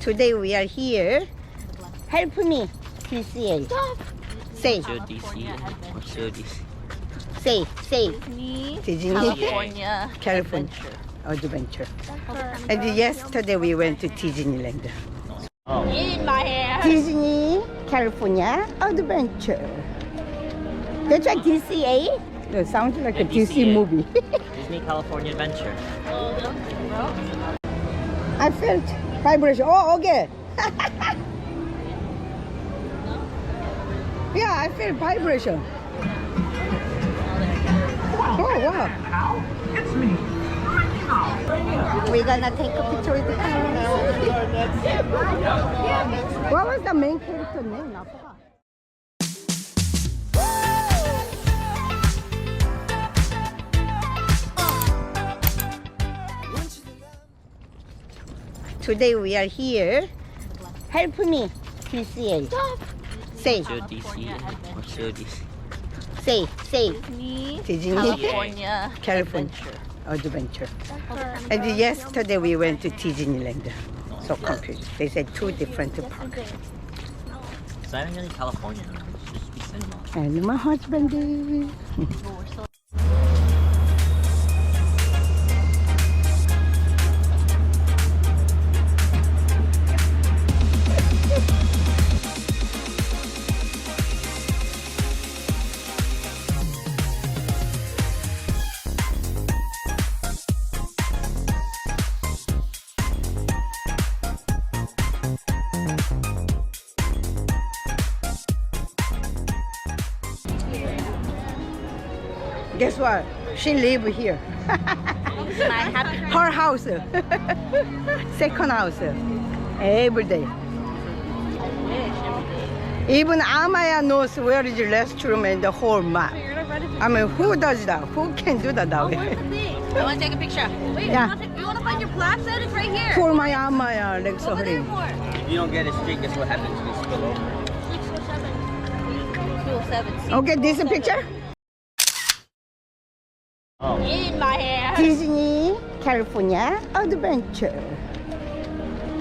Today we are here. Help me, TCA. Say. What's your DC? Say. Disney, California Adventure. And yesterday we went to Disneyland. in my hair. Disney, California Adventure. That's like DCA? It sounds like a DC DCA. movie. Disney California Adventure. I felt vibration. Oh, okay. Yeah, I feel vibration. Oh, wow. It's me. We're gonna take a picture with the camera. What was the main character name? I forgot. Today we are here. Help me, TCA. Say. What's your DC? What's your DC? Say. Disney, Disney, California Adventure. And yesterday we went to Disneyland. So confused. They said two different parks. It's not even really California. It's just be cinema. And my husband is. Guess what? She live here. Her house. Second house. Every day. Even Amaya knows where is the restroom and the whole map. I mean, who does that? Who can do that that way? I want to take a picture. Wait, Yeah. you want to find your plaque? That is right here. Poor my Amaya, like so Over there hurry. more. If you don't get it straight, guess what happens? We spill over. 207. Okay, this a picture? In my hair. Disney, California Adventure.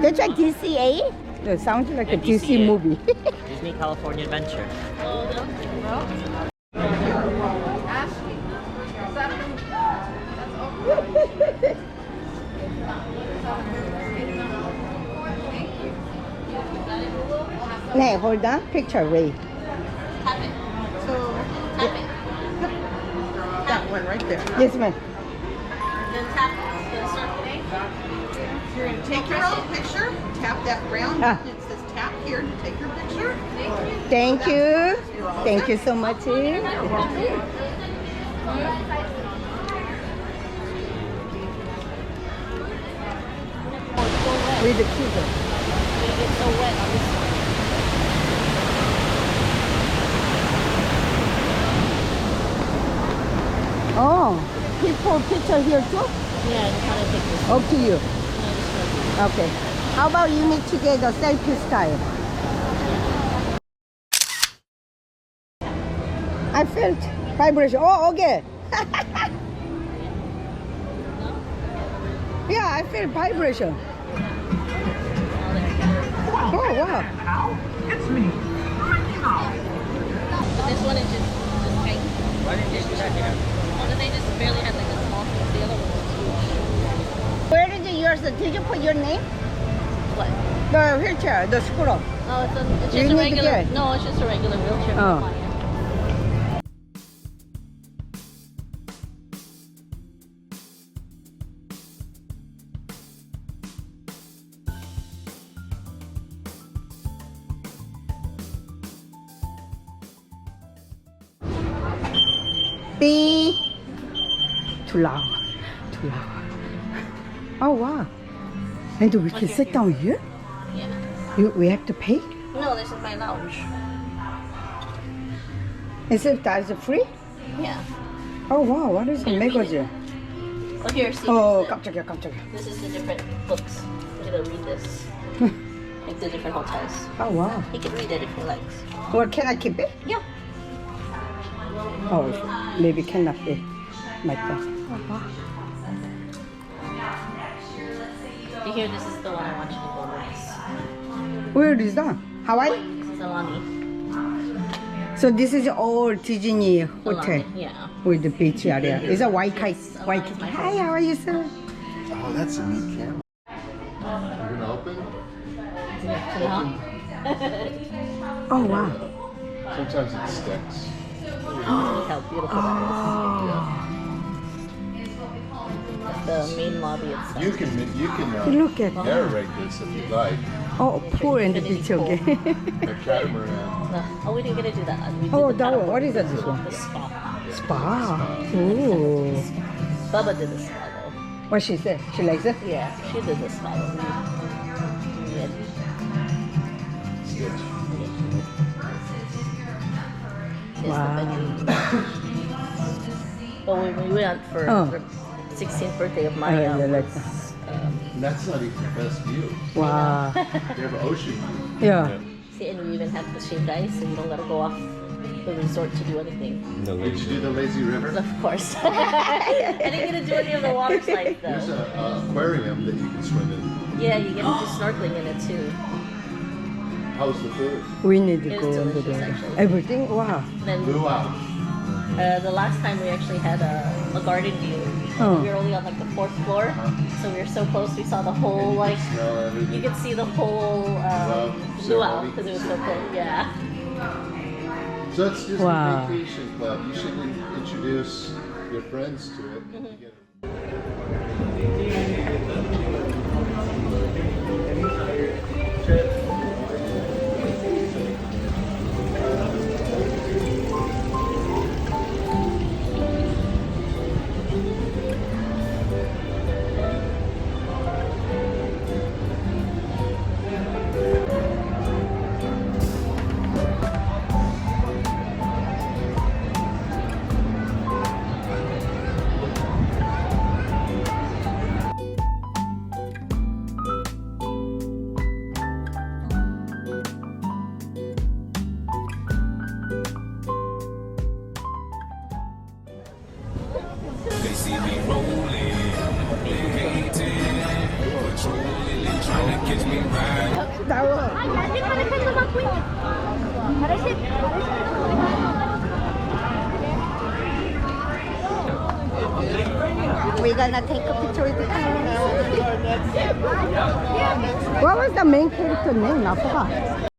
That's like DCA? It sounds like a DC DCA. movie. Disney California Adventure. Nay, hold on. Picture, wait. Tap it. Tap it. That one right there. Yes, ma'am. Then tap the circle. You're going to take your own picture, tap that round Ah. button. It says tap here to take your picture. Thank you. Thank you so much. With the kids. It's so wet on this one. Oh, people picture here too? Yeah, I'm trying to take this. Up to you. No, Okay. How about you meet together, selfie style? I felt vibration. Oh, okay. Yeah, I feel vibration. Oh, wow. How? It's me. But this one is just tight. Why didn't they do that here? Oh, then they just barely had like a small piece. The other one was huge. Where is yours? Did you put your name? What? The wheelchair, the scooter. No, it's You just a need to regular. get it. No, it's just a regular wheelchair. Oh. For the client. B. Too loud. Too loud. Oh, wow. And we can sit down here? Yeah. We have to pay? No, this is my lounge. Is it that is free? Yeah. Oh, wow. What is the Can you read magazine? Oh, here, see. Oh, this is 깜짝이야, 깜짝이야. This is the different books. You're gonna read this. Like the different hotels. Oh, wow. You can read it if you like. Well, can I keep it? Yeah. Oh, maybe cannot be. My God. You hear this is the one I want you to go with. Where is that? Hawaii? This is Alani. So this is all Disney hotel Alani, yeah. with the beach area. It's a Waikiki. Waikiki. my Hi, how are you, sir? Oh, that's a neat camera. You're gonna open? Oh, wow. Sometimes it sticks. Look how beautiful that is. The main lobby itself. You can Look at that. narrate this if you'd like. Oh, pool and the beach, okay. A catamaran. No. Oh, we didn't get to do that. We did Oh, the that one. paddleboard. What is that, this one? The spa. Spa. Ooh. Bubba did the spa though. What she said? She likes it? Yeah, she did the spa though. Yeah. Stitch. Wow. But when we went for Oh. the 16th birthday of I Maya, really like was, And that's not even the best view. Wow. They have ocean view. Yeah. see, and we even had the shaved ice, so you don't let her go off the resort to do anything. No Did you do the lazy river? Of course. I didn't get to do any of the water slides There's though. an aquarium that you can swim in. Yeah, you get to do snorkeling in it too. How's the food? We need to It's go over delicious, there. actually. Everything? Wow. Then Luau. the last time we actually had a garden view. Oh. We were only on like the 4th floor, so we were so close. We saw the whole like Smell everything. you could see the whole luau ceremony. because it was so cool. Yeah. So it's Disney Wow. Vacation Club. You should introduce your friends to it. You get They see me rolling, they hating, patrolling and trying to catch me riding. We're gonna take a picture with the camera. What was the main character name? I forgot.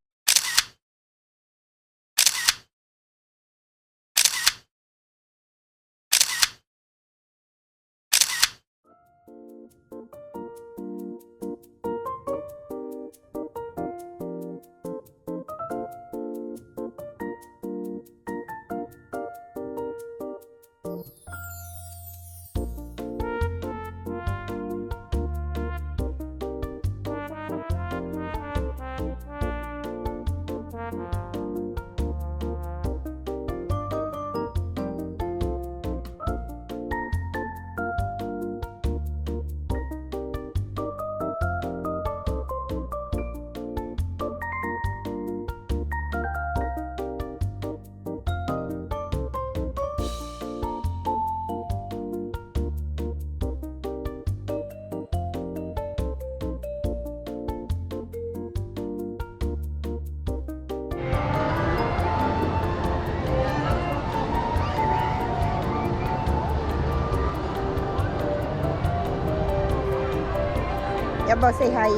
Yabo, say hi.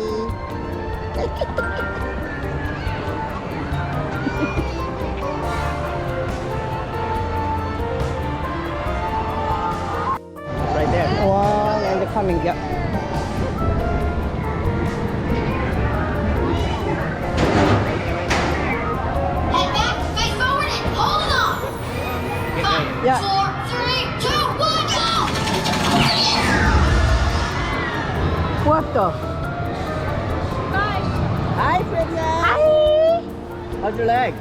Right there. Wow, and they're coming, yeah. Head back, face forward, and hold on. 5, Yeah. 4, 3, 2, 1, go! What the? Hi, princess. Hi. How's your leg?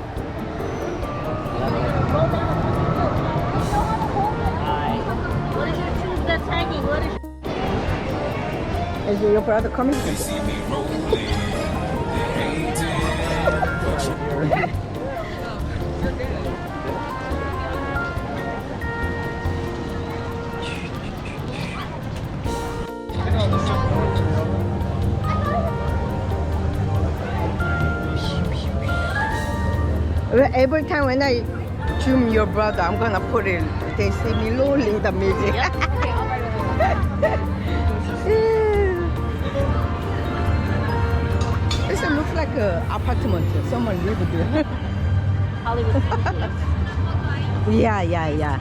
What is your shoes that's hanging? What is Is your brother coming? They see me rolling, they hating, Every time when I zoom your brother, I'm gonna put it. They see me rolling the music. This looks like an apartment. Someone live there. Hollywood Studios. Yeah.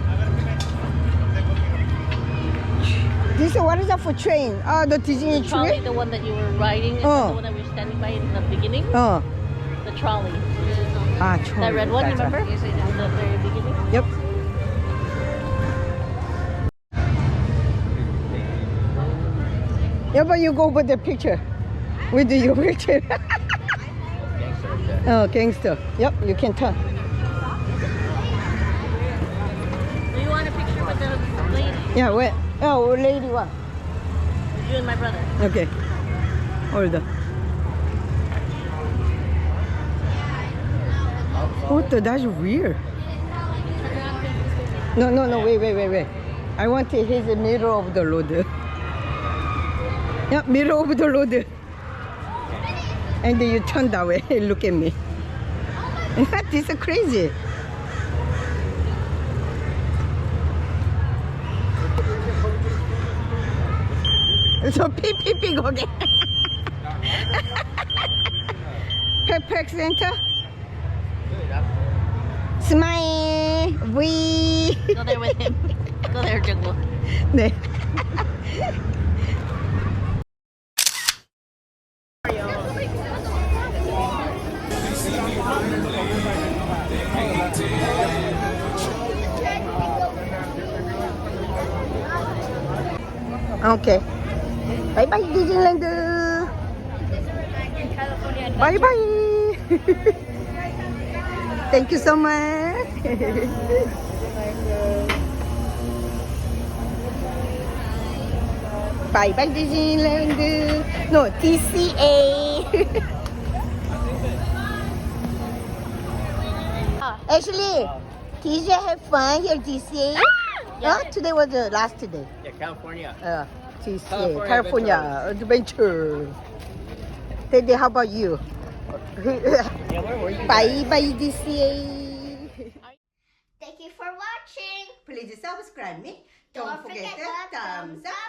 This what is that for train? Oh, the Disney Trolley, train. the one that you were riding, Oh. the one that we were standing by in the beginning. Oh, The trolley. trolley. That red one, Gotcha. remember? In the very beginning. Yep. Yeah, but you go with the picture. With your picture. Gangster right there. Oh, gangster. Yep, you can turn. Do you want a picture with the lady? Yeah, wait. Oh, lady one. You and my brother. Okay. Hold on. What the? That's weird. No, wait. I want to hit the middle of the road. Yeah, middle of the road. And then you turn that way. Look at me. This is crazy. So pee go again. Pet center. Smile. We. Go there with him. Go there, Jungle. 네. Okay. Bye bye Disneyland. Bye bye. Thank you so much. Bye bye Disneyland. No, TCA. Ashley, did you have fun here TCA? Yeah. Today was the last day. Yeah, California. TCA, California Adventure. Daddy, how about you? Yeah, where were you? Bye bye DCA. Thank you for watching. Please subscribe me. Don't forget the thumbs up.